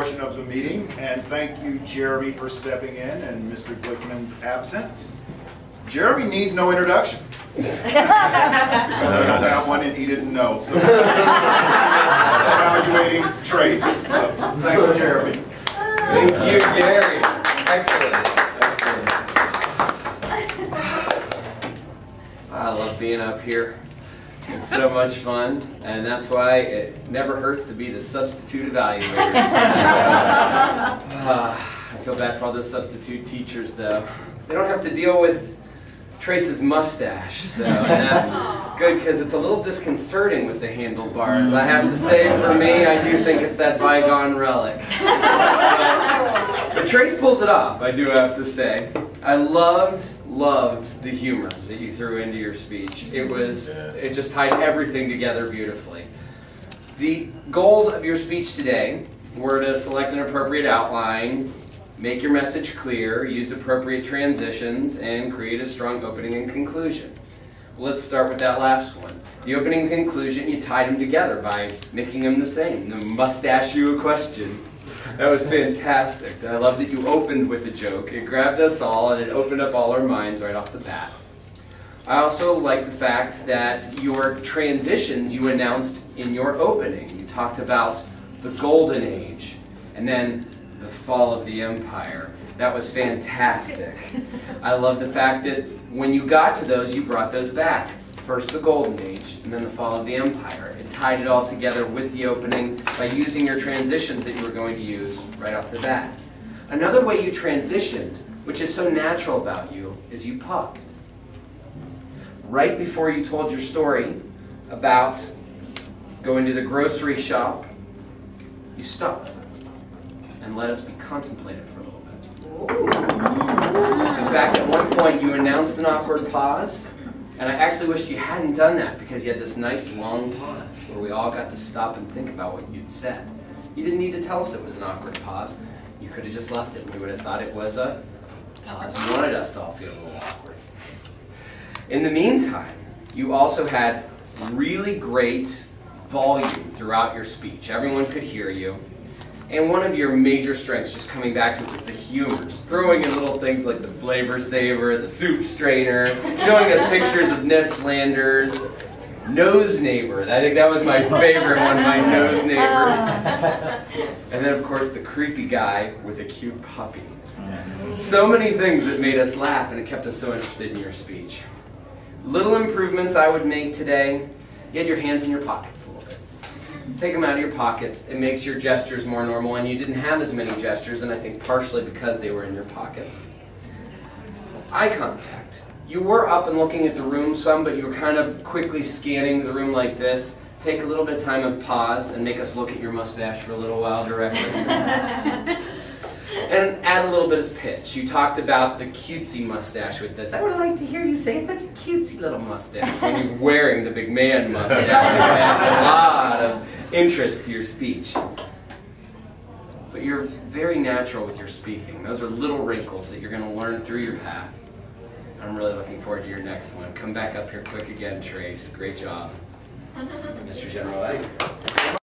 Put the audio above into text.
portion of the meeting, and thank you, Jeremy, for stepping in and Mr. Glickman's absence. Jeremy needs no introduction. I don't have one and he didn't know, so evaluating traits. So, thank you, Jeremy. Thank you, Gary. Excellent. Excellent. I love being up here. It's so much fun, and that's why it never hurts to be the substitute evaluator. I feel bad for all those substitute teachers, though. They don't have to deal with Trace's mustache, though, and that's good because it's a little disconcerting with the handlebars. I have to say, for me, I do think it's that bygone relic. But Trace pulls it off, I do have to say. I loved the humor that you threw into your speech. It just tied everything together beautifully. The goals of your speech today were to select an appropriate outline, make your message clear, use appropriate transitions, and create a strong opening and conclusion. Let's start with that last one. The opening and conclusion, you tied them together by making them the same. The mustache you a question. That was fantastic. I love that you opened with a joke. It grabbed us all and it opened up all our minds right off the bat. I also like the fact that your transitions you announced in your opening. You talked about the golden age and then the fall of the empire. That was fantastic. I love the fact that when you got to those, you brought those back. First the golden age and then the fall of the empire. It tied it all together with the opening by using your transitions that you were going to use right off the bat. Another way you transitioned, which is so natural about you, is you paused. Right before you told your story about going to the grocery shop, you stopped and let us be contemplative for a little bit. In fact, at one point you announced an awkward pause. And I actually wished you hadn't done that because you had this nice long pause where we all got to stop and think about what you'd said. You didn't need to tell us it was an awkward pause. You could have just left it and we would have thought it was a pause. You wanted us to all feel a little awkward. In the meantime, you also had really great volume throughout your speech. Everyone could hear you. And one of your major strengths, just coming back to it, was the humor. Just throwing in little things like the flavor saver, the soup strainer, showing us pictures of Ned Flanders, nose neighbor. I think that was my favorite one, my nose neighbor. And then, of course, the creepy guy with a cute puppy. So many things that made us laugh, and it kept us so interested in your speech. Little improvements I would make today. You had your hands in your pockets a little bit. Take them out of your pockets. It makes your gestures more normal, and you didn't have as many gestures, and I think partially because they were in your pockets. Eye contact. You were up and looking at the room some, but you were kind of quickly scanning the room like this. Take a little bit of time and pause and make us look at your mustache for a little while directly. And add a little bit of pitch. You talked about the cutesy mustache with this. I would like to hear you say it's such a cutesy little mustache when you're wearing the big man mustache. You add a lot of interest to your speech. But you're very natural with your speaking. Those are little wrinkles that you're going to learn through your path. I'm really looking forward to your next one. Come back up here quick again, Trace. Great job. Mr. General Egg.